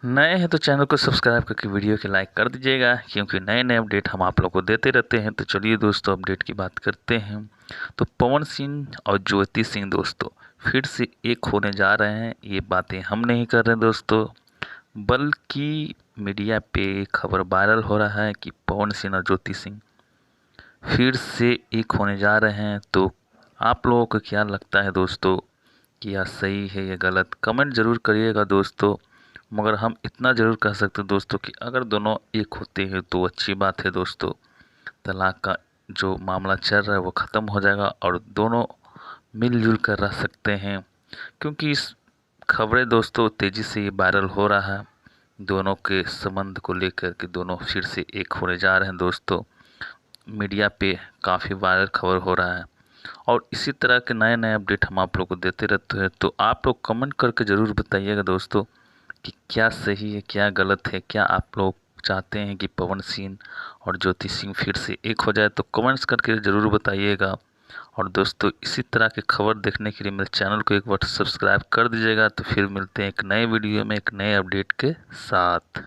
नए हैं तो चैनल को सब्सक्राइब करके वीडियो के लाइक कर दीजिएगा, क्योंकि नए नए अपडेट हम आप लोग को देते रहते हैं। तो चलिए दोस्तों, अपडेट की बात करते हैं। तो पवन सिंह और ज्योति सिंह दोस्तों फिर से एक होने जा रहे हैं। ये बातें हम नहीं कर रहे दोस्तों, बल्कि मीडिया पे खबर वायरल हो रहा है कि पवन सिंह और ज्योति सिंह फिर से एक होने जा रहे हैं। तो आप लोगों को क्या लगता है दोस्तों कि यह सही है या गलत? कमेंट ज़रूर करिएगा दोस्तों। मगर हम इतना ज़रूर कह सकते हैं दोस्तों कि अगर दोनों एक होते हैं तो अच्छी बात है दोस्तों। तलाक का जो मामला चल रहा है वो ख़त्म हो जाएगा और दोनों मिलजुल कर रह सकते हैं, क्योंकि इस खबरें दोस्तों तेज़ी से ये वायरल हो रहा है। दोनों के संबंध को लेकर के दोनों फिर से एक होने जा रहे हैं दोस्तों। मीडिया पे काफ़ी वायरल खबर हो रहा है और इसी तरह के नए नए अपडेट हम आप लोग को देते रहते हैं। तो आप लोग कमेंट करके ज़रूर बताइएगा दोस्तों कि क्या सही है क्या गलत है। क्या आप लोग चाहते हैं कि पवन सिंह और ज्योति सिंह फिर से एक हो जाए? तो कमेंट्स करके ज़रूर बताइएगा। और दोस्तों, इसी तरह की खबर देखने के लिए मेरे चैनल को एक बार सब्सक्राइब कर दीजिएगा। तो फिर मिलते हैं एक नए वीडियो में एक नए अपडेट के साथ।